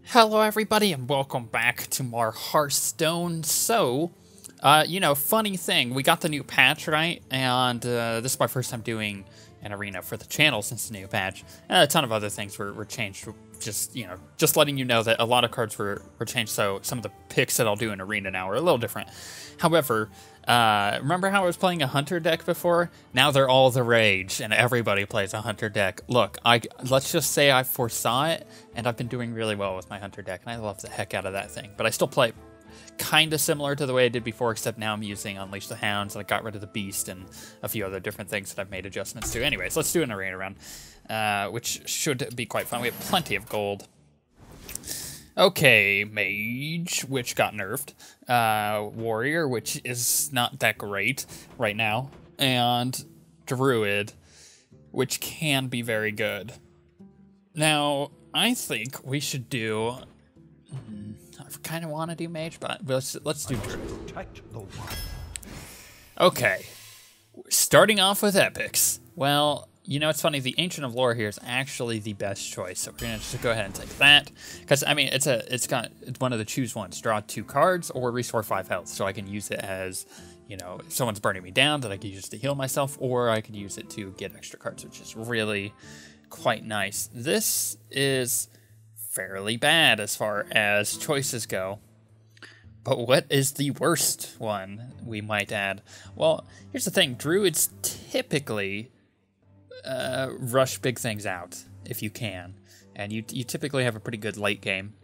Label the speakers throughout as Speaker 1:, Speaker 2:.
Speaker 1: Hello everybody and welcome back to more Hearthstone. So, funny thing, we got the new patch, right? And this is my first time doing an arena for the channel since the new patch. And a ton of other things were changed. Just letting you know that a lot of cards were changed, so some of the picks that I'll do in arena now are a little different. However, remember how I was playing a hunter deck before? Now they're all the rage, and everybody plays a hunter deck. Look, let's just say I foresaw it, and I've been doing really well with my hunter deck, and I love the heck out of that thing. But I still play kind of similar to the way I did before, except now I'm using Unleash the Hounds, and I got rid of the Beast, and a few other different things that I've made adjustments to. Anyways, let's do an arena round, which should be quite fun. We have plenty of gold. Okay, Mage, which got nerfed. Warrior, which is not that great right now. And Druid, which can be very good. Now, I think we should do... I kind of want to do Mage, but let's do Druid. Okay, starting off with epics. Well... You know, it's funny, the Ancient of Lore here is actually the best choice, so we're going to just go ahead and take that. Because, I mean, it's one of the choose ones. Draw 2 cards or restore 5 health, so I can use it as, you know, if someone's burning me down, that I can use to heal myself, or I could use it to get extra cards, which is really quite nice. This is fairly bad as far as choices go. But what is the worst one, we might add? Well, here's the thing. Druids typically... rush big things out if you can, and you typically have a pretty good late game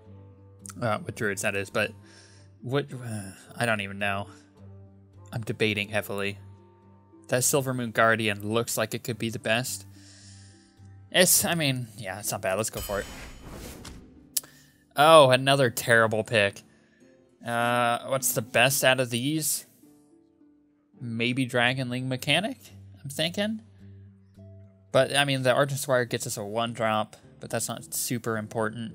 Speaker 1: with Druids, that is. But what I don't even know. I'm debating heavily. That Silvermoon Guardian looks like it could be the best. I mean, yeah, it's not bad. Let's go for it. Oh, another terrible pick. What's the best out of these? Maybe Dragonling Mechanic, I'm thinking. But, I mean, the Argent Squire gets us a 1-drop, but that's not super important.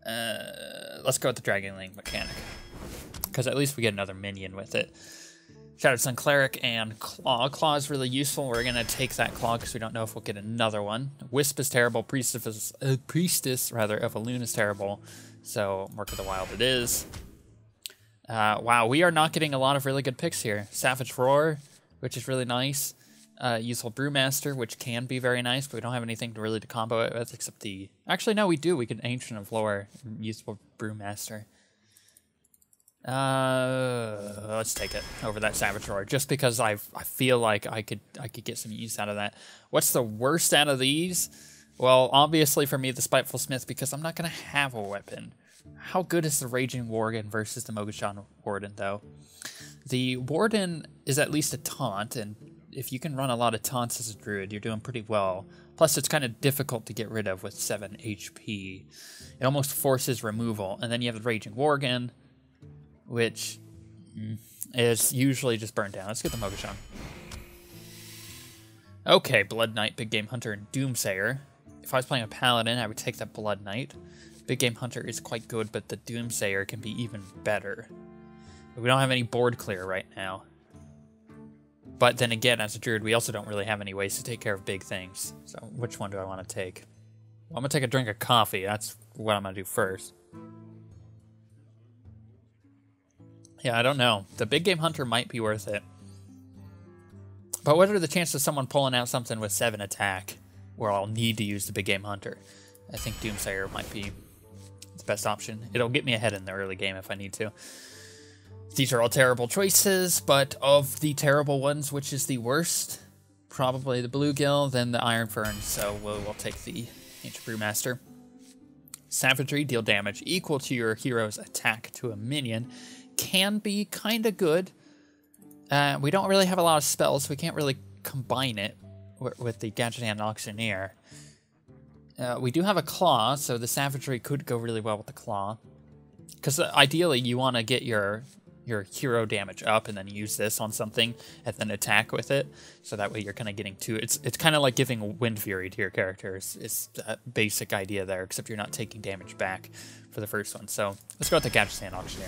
Speaker 1: Let's go with the Dragonling Mechanic, because at least we get another minion with it. Shattered Sun Cleric and Claw. Claw is really useful. We're going to take that Claw because we don't know if we'll get another one. Wisp is terrible. Priestess of Elune is terrible. So, Mark of the Wild it is. Wow, we are not getting a lot of really good picks here. Savage Roar, which is really nice. Useful Brewmaster, which can be very nice, but we don't have anything really to combo it with except the... Actually, no, we do. We can Ancient of Lore, Useful Brewmaster. Let's take it over that Savage Roar, just because I feel like I could get some use out of that. What's the worst out of these? Well, obviously for me, the Spiteful Smith, because I'm not going to have a weapon. How good is the Raging Worgen versus the Mogashan Warden, though? The Warden is at least a taunt, and if you can run a lot of taunts as a Druid, you're doing pretty well. Plus, it's kind of difficult to get rid of with 7 HP. It almost forces removal. And then you have the Raging Worgen, which is usually just burned down. Let's get the Mogashan. Okay, Blood Knight, Big Game Hunter, and Doomsayer. If I was playing a Paladin, I would take that Blood Knight. Big Game Hunter is quite good, but the Doomsayer can be even better. But we don't have any board clear right now. But then again, as a Druid, we also don't really have any ways to take care of big things. So which one do I want to take? Well, I'm going to take a drink of coffee. That's what I'm going to do first. Yeah, I don't know. The Big Game Hunter might be worth it. But what are the chances of someone pulling out something with 7 attack where I'll need to use the Big Game Hunter? I think Doomsayer might be the best option. It'll get me ahead in the early game if I need to. These are all terrible choices, but of the terrible ones, which is the worst? Probably the Bluegill, then the Iron Fern, so we'll take the Ancient Brewmaster. Savagery, deal damage equal to your hero's attack to a minion. Can be kind of good. We don't really have a lot of spells, so we can't really combine it with the Gadget Hand Auctioneer. We do have a Claw, so the Savagery could go really well with the Claw. Because ideally, you want to get your hero damage up and then use this on something and then attack with it. So that way you're kind of getting two. It's kind of like giving Wind Fury to your characters. It's a basic idea there, except you're not taking damage back for the first one. So let's go with the Gadget Hand Auctioneer.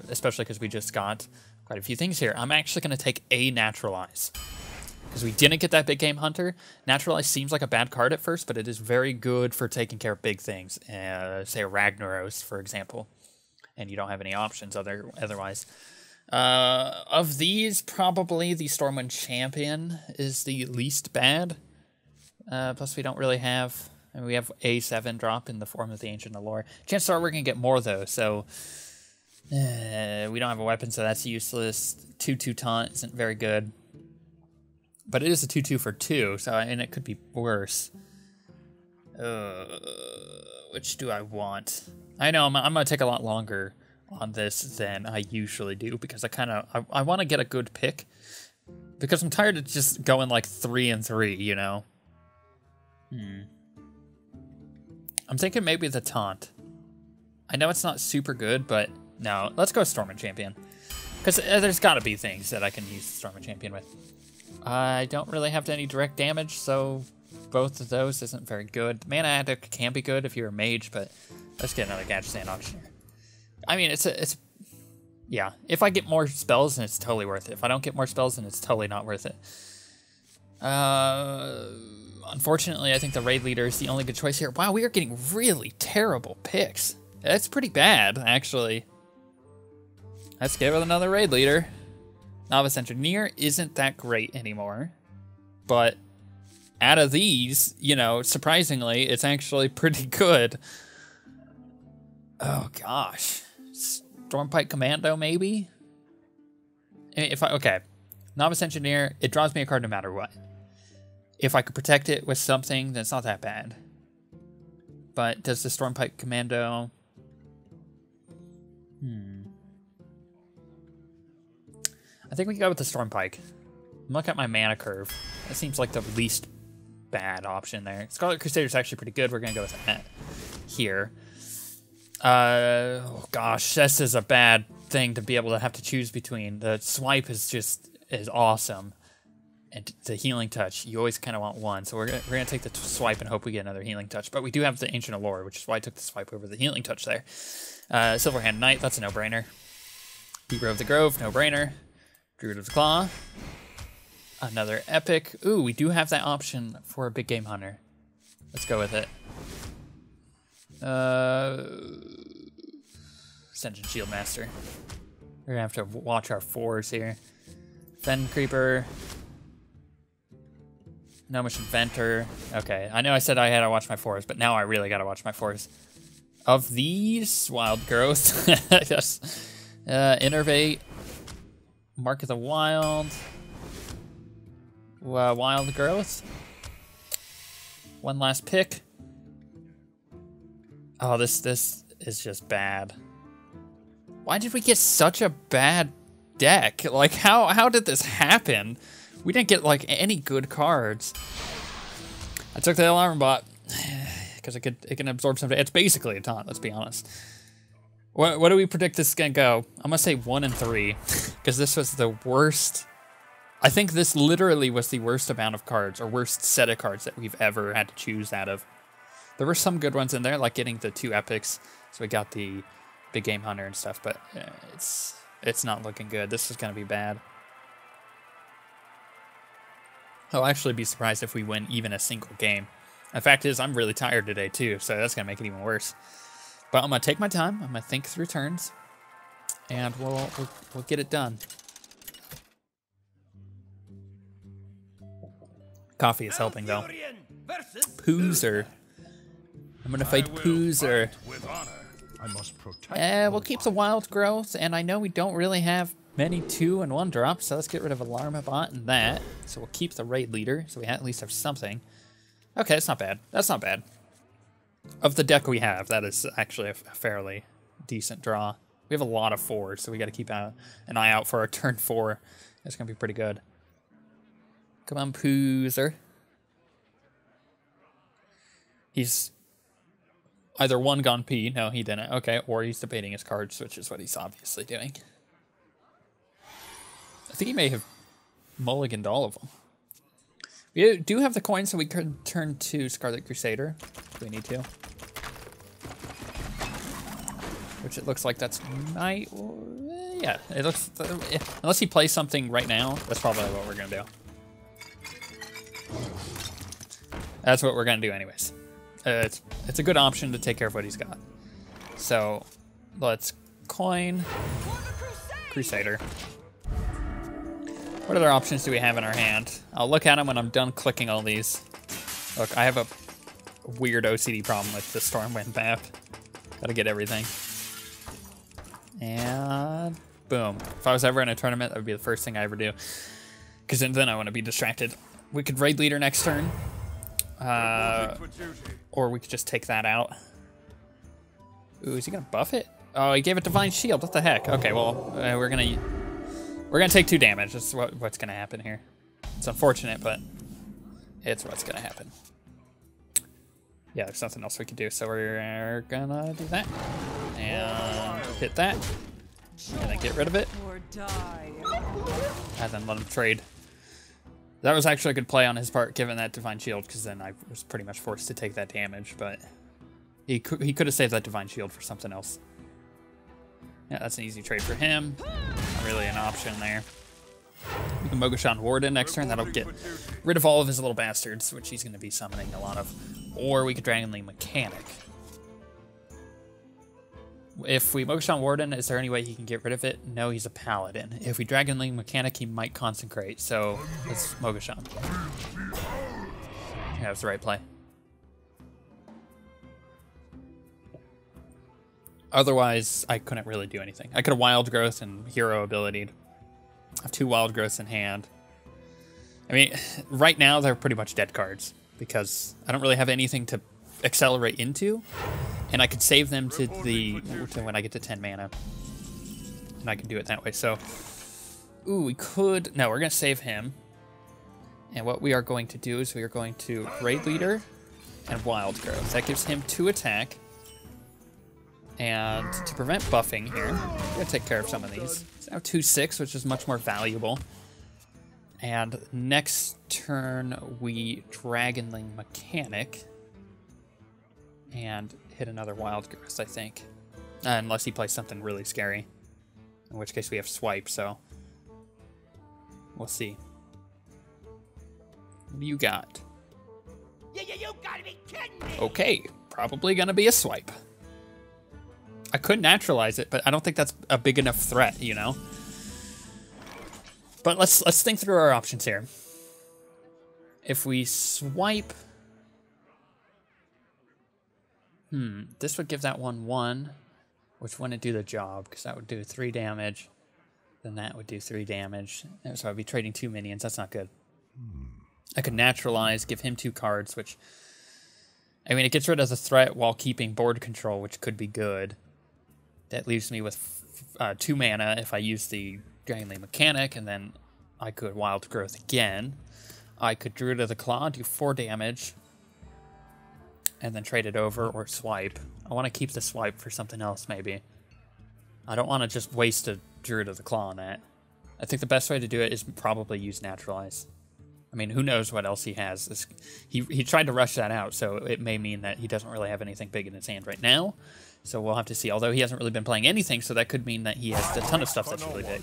Speaker 1: Especially because we just got quite a few things here. I'm actually going to take a Naturalize. because we didn't get that big game hunter. Naturalize seems like a bad card at first, but it is very good for taking care of big things. Say a Ragnaros, for example, and you don't have any options otherwise. Of these, probably the Stormwind Champion is the least bad. Plus, we don't really have... I mean, we have A7 drop in the form of the Ancient Allure. Chances are we're going to get more, though, so... we don't have a weapon, so that's useless. 2/2 taunt isn't very good. But it is a 2/2 for 2, so and it could be worse. Which do I want? I know I'm going to take a lot longer on this than I usually do, because I want to get a good pick. Because I'm tired of just going like 3 and 3, you know? I'm thinking maybe the taunt. I know it's not super good, but no, let's go Stormwind Champion. Because there's got to be things that I can use the Stormwind Champion with. I don't really have any direct damage, so both of those isn't very good. Mana Addict can be good if you're a mage, but let's get another Gadget Stand Auctioneer. I mean, yeah, if I get more spells, then it's totally worth it. If I don't get more spells, then it's totally not worth it. Unfortunately, I think the raid leader is the only good choice here. Wow, we are getting really terrible picks. That's pretty bad, actually. Let's get with another raid leader. Novice Engineer isn't that great anymore. But out of these, you know, surprisingly, it's actually pretty good. Oh, gosh. Stormpike Commando, maybe? Okay. Novice Engineer, it draws me a card no matter what. If I could protect it with something, then it's not that bad. But does the Stormpike Commando... I think we can go with the Stormpike. Look at my mana curve. That seems like the least bad option there. Scarlet Crusader is actually pretty good. We're going to go with that here. Oh gosh, this is a bad thing to be able to have to choose between. The swipe is awesome. And the healing touch, you always kind of want one. So we're gonna take the swipe and hope we get another healing touch. But we do have the Ancient Allure, which is why I took the swipe over the healing touch there. Silverhand Knight, that's a no-brainer. Keeper of the Grove, no-brainer. Druid of the Claw. Another epic. Ooh, we do have that option for a big game hunter. Let's go with it. Ascension Shieldmaster. We're gonna have to watch our 4s here. Fen Creeper. Gnomish Inventor. Okay, I know I said I had to watch my 4s, but now I really gotta watch my 4s. Of these, Wild Growth. Yes. Innervate. Mark of the Wild. Wild Growth. One last pick. Oh, this is just bad. Why did we get such a bad deck? Like, how did this happen? We didn't get, like, any good cards. I took the Alarm Bot because it can absorb something. It's basically a taunt, let's be honest. What do we predict this is going to go? I'm going to say 1 and 3 because this was the worst. I think this literally was the worst amount of cards or worst set of cards that we've ever had to choose out of. There were some good ones in there, like getting the 2 epics. So we got the big game hunter and stuff, but it's not looking good. This is going to be bad. I'll actually be surprised if we win even a single game. The fact is, I'm really tired today too, so that's going to make it even worse. But I'm going to take my time. I'm going to think through turns, and we'll get it done. Coffee is helping, though. Poozer. I'm going to fight Poozer. We'll keep the Wild Growth, and I know we don't really have many 2 and 1 drops, so let's get rid of Alarm Bot and that. So we'll keep the Raid Leader, so we at least have something. Okay, that's not bad. That's not bad. Of the deck we have, that is actually a fairly decent draw. We have a lot of 4s, so we got to keep an eye out for our turn 4. It's going to be pretty good. Come on, Poozer. He's either gone P. No, he didn't. Okay, or he's debating his cards, which is what he's obviously doing. I think he may have mulliganed all of them. We do have the coin, so we could turn to Scarlet Crusader if we need to. Which it looks like that's yeah, it looks... unless he plays something right now, that's probably what we're going to do. That's what we're gonna do anyways. It's a good option to take care of what he's got. So let's coin Crusader. What other options do we have in our hand? I'll look at them when I'm done clicking all these. Look, I have a weird OCD problem with the Stormwind map. Gotta get everything. And boom. If I was ever in a tournament, that would be the first thing I ever do. Because then I want to be distracted. We could raid leader next turn. Or we could just take that out. Ooh, is he gonna buff it? Oh, he gave it Divine Shield. What the heck? Okay, well, we're gonna take 2 damage. That's what's gonna happen here. It's unfortunate, but it's what's gonna happen. Yeah, there's nothing else we could do, so we're gonna do that. And hit that. And then get rid of it. And then let him trade. That was actually a good play on his part, given that Divine Shield, because then I was pretty much forced to take that damage, but he could have saved that Divine Shield for something else. Yeah, that's an easy trade for him. Not really an option there. We can Mogoshan Warden next turn. That'll get rid of all of his little bastards, which he's going to be summoning a lot of. Or we could Dragon Link Mechanic. If we Mogoshan Warden, is there any way he can get rid of it? No, he's a Paladin. If we Dragon Link Mechanic, he might consecrate, so let's Mogoshan. Yeah, that was the right play. Otherwise, I couldn't really do anything. I could have Wild Growth and Hero abilitied. I have 2 Wild Growths in hand. I mean, right now they're pretty much dead cards because I don't really have anything to accelerate into, and I could save them to when I get to 10 mana, and I can do it that way. So, ooh, we could. No, we're gonna save him, and what we are going to do is we are going to Raid Leader and Wild Growth. That gives him 2 attack. And to prevent buffing here, we're gonna take care of some of these. It's now 2/6, which is much more valuable. And next turn, we Dragon Link Mechanic and hit another Wild Growth, I think. Unless he plays something really scary. In which case we have Swipe, so we'll see. What do you got?
Speaker 2: You gotta be kidding me!
Speaker 1: Okay, probably gonna be a Swipe. I could naturalize it, but I don't think that's a big enough threat, you know? But let's think through our options here. If we swipe... this would give that 1/1, which wouldn't do the job, because that would do 3 damage. Then that would do 3 damage. So I'd be trading 2 minions. That's not good. I could naturalize, give him 2 cards, which... I mean, it gets rid of the threat while keeping board control, which could be good. That leaves me with 2 mana if I use the Dragon Link Mechanic, and then I could Wild Growth again. I could Druid of the Claw, do 4 damage, and then trade it over or swipe. I want to keep the swipe for something else, maybe. I don't want to just waste a Druid of the Claw on that. I think the best way to do it is probably use Naturalize. I mean, who knows what else he has. He tried to rush that out, so it may mean that he doesn't really have anything big in his hand right now. So we'll have to see. Although he hasn't really been playing anything, so that could mean that he has a ton of stuff that's really big.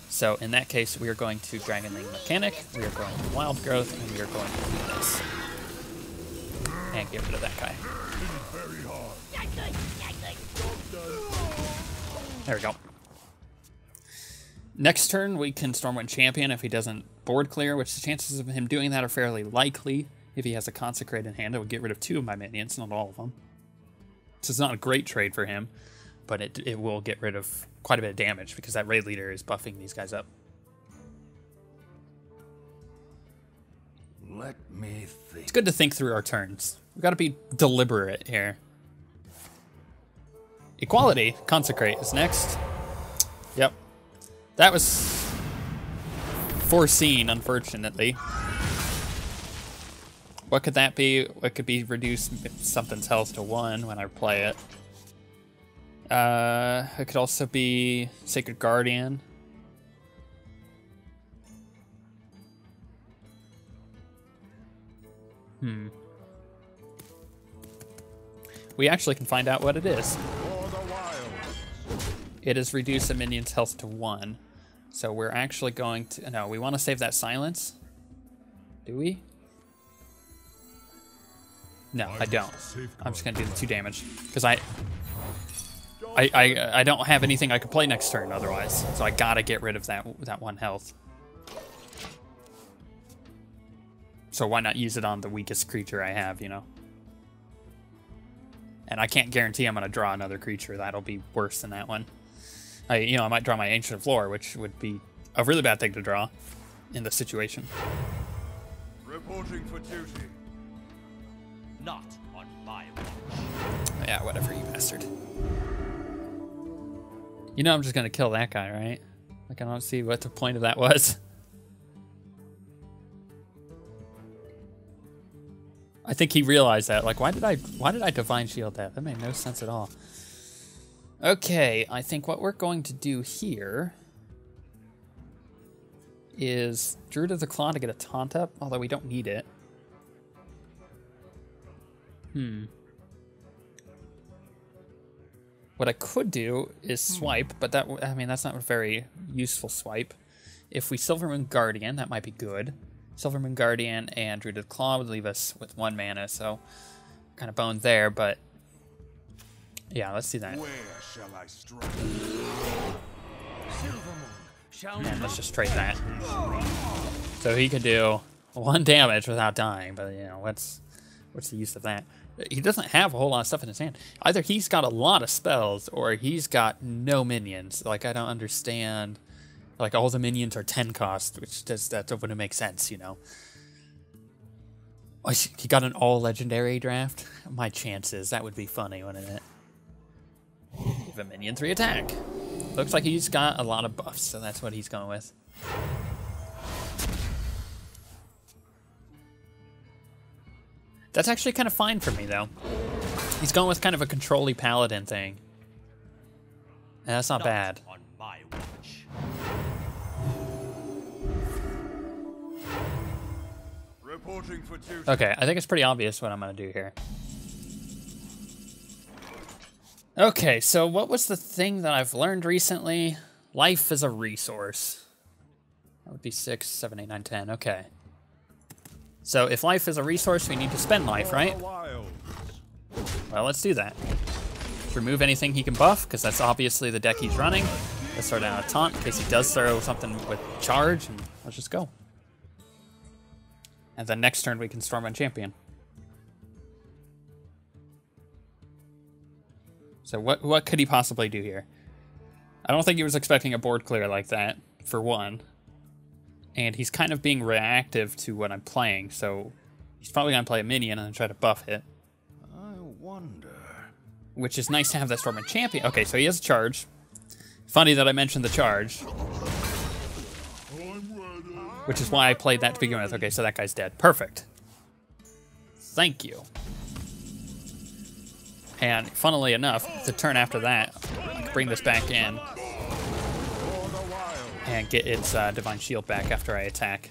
Speaker 1: So in that case, we are going to Dragon Link Mechanic, we are going to Wild Growth, and we are going to do this. And get rid of that guy. There we go. Next turn, we can Stormwind Champion if he doesn't board clear, which the chances of him doing that are fairly likely. If he has a Consecrate in hand, it would get rid of 2 of my minions, not all of them. So it's not a great trade for him, but it will get rid of quite a bit of damage because that Raid Leader is buffing these guys up.
Speaker 2: Let me think.
Speaker 1: It's good to think through our turns. We've got to be deliberate here. Equality, Consecrate is next. Yep. That was foreseen, unfortunately. What could that be? It could be reduce something's health to 1 when I play it. It could also be Sacred Guardian. We actually can find out what it is. It is reduce a minion's health to 1. So we're actually going to... No, we want to save that silence. Do we? No, I don't. I'm just gonna do the 2 damage because I don't have anything I could play next turn otherwise. So I gotta get rid of that 1 health. So why not use it on the weakest creature I have, you know? And I can't guarantee I'm gonna draw another creature that'll be worse than that one. I might draw my Ancient of Lore, which would be a really bad thing to draw in this situation.
Speaker 2: Reporting for duty. Not on my watch.
Speaker 1: Yeah, whatever, you bastard. You know I'm just gonna kill that guy, right? Like, I don't see what the point of that was. I think he realized that. Like, why did I Divine Shield that? That made no sense at all. Okay, I think what we're going to do here is Druid of the Claw to get a taunt up, although we don't need it. What I could do is swipe, but that's not a very useful swipe. If we Silvermoon Guardian, that might be good. Silvermoon Guardian and Druid of the Claw would leave us with 1 mana, so kind of boned there, but yeah, let's do that.
Speaker 2: Where shall I strike?
Speaker 1: And let's just trade that. So he could do 1 damage without dying, but you know, what's the use of that? He doesn't have a whole lot of stuff in his hand. Either he's got a lot of spells, or he's got no minions. Like, I don't understand. Like, all the minions are 10 cost, which that wouldn't make sense, you know. Oh, he got an all-legendary draft? My chances. That would be funny, wouldn't it? Give a minion 3 attack. Looks like he's got a lot of buffs, so that's what he's going with. That's actually kind of fine for me, though. He's going with kind of a control-y paladin thing. And that's not bad.
Speaker 2: On my watch. Reporting for duty.
Speaker 1: Okay, I think it's pretty obvious what I'm going to do here. Okay, so what was the thing that I've learned recently? Life is a resource. That would be 6, 7, 8, 9, 10. Okay. So if life is a resource, we need to spend life, right? Well, let's do that. Let's remove anything he can buff, because that's obviously the deck he's running. Let's throw down a taunt in case he does throw something with charge, and let's just go. And then next turn we can Stormwind Champion. So what could he possibly do here? I don't think he was expecting a board clear like that, for one. And he's kind of being reactive to what I'm playing, so he's probably going to play a minion and then try to buff it.
Speaker 2: I wonder.
Speaker 1: Which is nice to have that Stormwind Champion. Okay, so he has a charge. Funny that I mentioned the charge. Which is why I played that to begin with. Okay, so that guy's dead. Perfect. Thank you. And funnily enough, the turn after that, I can bring this back in and get its Divine Shield back after I attack.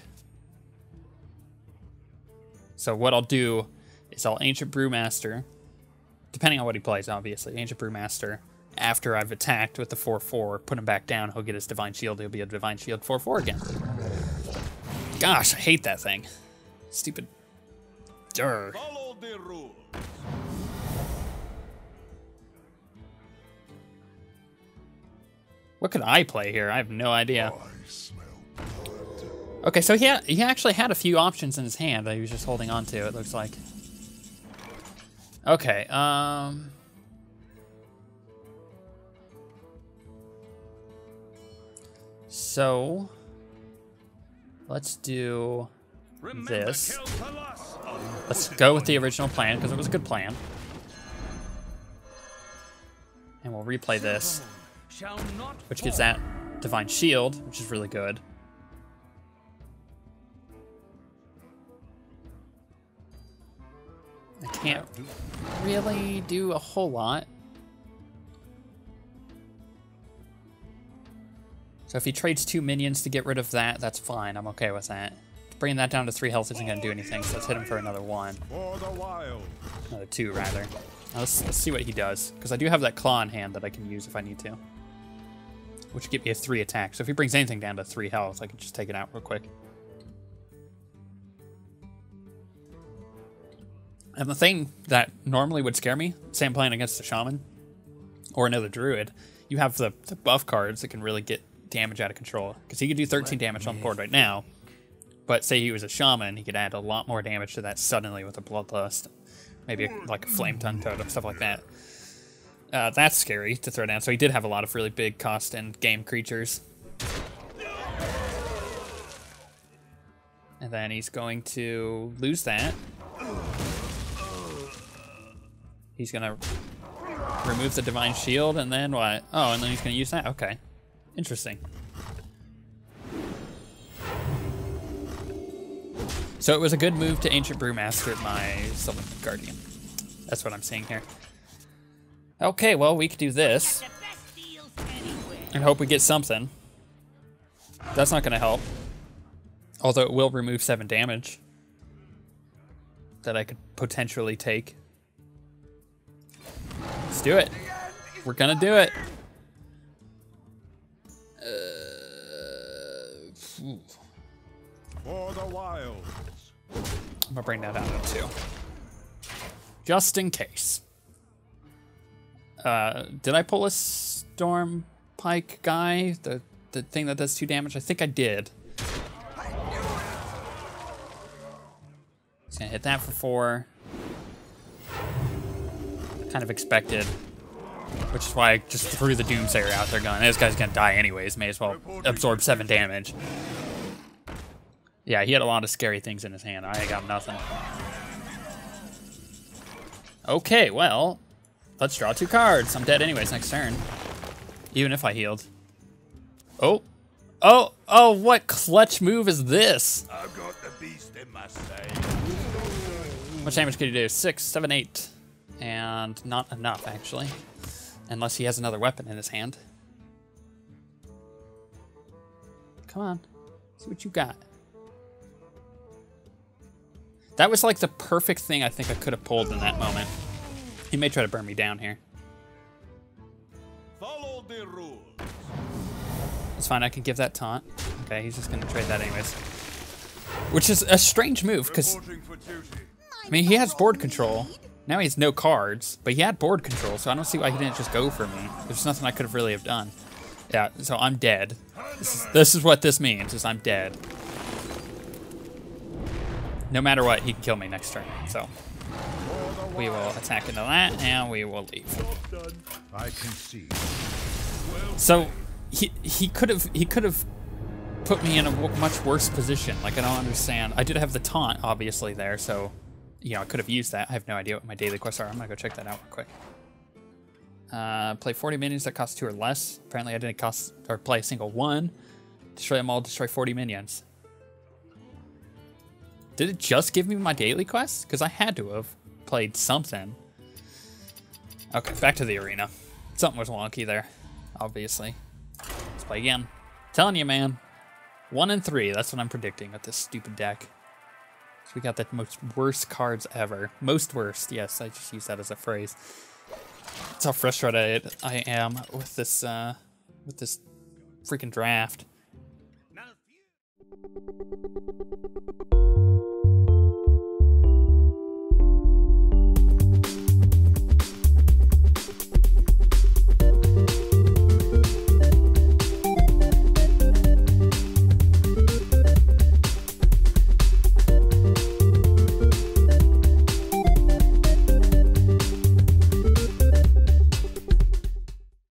Speaker 1: So what I'll do is I'll Ancient Brewmaster, depending on what he plays, obviously. Ancient Brewmaster, after I've attacked with the 4/4, put him back down, he'll get his Divine Shield, he'll be a Divine Shield 4/4 again. Gosh, I hate that thing. Stupid. Durr.
Speaker 2: Follow the rules.
Speaker 1: What could I play here? I have no idea. Okay, so he actually had a few options in his hand that he was just holding on to, it looks like. Okay, so let's do this. Let's go with the original plan, because it was a good plan. And we'll replay this, which gives that Divine Shield, which is really good. I can't really do a whole lot. So if he trades 2 minions to get rid of that, that's fine. I'm okay with that. Bringing that down to 3 health isn't going to do anything, so let's hit him for another 1. Another 2, rather. Now let's see what he does, because I do have that claw in hand that I can use if I need to. Which would give me a 3 attack. So if he brings anything down to 3 health, I can just take it out real quick. And the thing that normally would scare me, say I'm playing against a shaman or another druid, you have the buff cards that can really get damage out of control. Because he could do 13 damage on the board right now, but say he was a shaman, he could add a lot more damage to that suddenly with a bloodlust, maybe like a flame tongue totem, stuff like that. That's scary to throw down. So he did have a lot of really big cost and game creatures. And then he's going to lose that. He's going to remove the Divine Shield, and then what? Oh, and then he's going to use that? Okay. Interesting. So it was a good move to Ancient Brewmaster my Sylvan Guardian. That's what I'm seeing here. Okay, well, we could do this. And hope we get something. That's not going to help. Although it will remove 7 damage. That I could potentially take. Let's do it. We're gonna do it.
Speaker 2: For the wilds.
Speaker 1: I'm gonna bring that down to 2. Just in case. Did I pull a Storm Pike guy? The thing that does 2 damage? I think I did. He's gonna hit that for 4. Kind of expected. Which is why I just threw the Doomsayer out there going, this guy's gonna die anyways, may as well absorb 7 damage. Yeah, he had a lot of scary things in his hand. I got nothing. Okay, well, let's draw 2 cards. I'm dead anyways next turn. Even if I healed. Oh. Oh, oh, what clutch move is this?
Speaker 2: I've got the beast in my sight.
Speaker 1: How much damage could he do? 6, 7, 8. And not enough, actually. Unless he has another weapon in his hand. Come on. See what you got. That was like the perfect thing I think I could have pulled in that moment. He may try to burn me down here.
Speaker 2: Follow the rules.
Speaker 1: It's fine, I can give that taunt. Okay, he's just gonna trade that anyways. Which is a strange move, because,
Speaker 2: Reporting for duty.
Speaker 1: I mean, he has board control. Now he has no cards, but he had board control, so I don't see why he didn't just go for me. There's nothing I could have really have done. Yeah, so I'm dead. This is what this means, is I'm dead. No matter what, he can kill me next turn, so. We will attack into that, and we will leave.
Speaker 2: I can see.
Speaker 1: So, he could have put me in a much worse position. Like, I don't understand. I did have the taunt, obviously, there, so, you know, I could have used that. I have no idea what my daily quests are. I'm gonna go check that out real quick. Play 40 minions that cost 2 or less. Apparently I didn't play a single one. Destroy them all, destroy 40 minions. Did it just give me my daily quest? Because I had to have played something. Okay, back to the arena. Something was wonky there, obviously. Let's play again. Telling you, man. 1 and 3, that's what I'm predicting with this stupid deck. So we got the most worst cards ever. Most worst, yes, I just use that as a phrase. That's how frustrated I am with this freaking draft.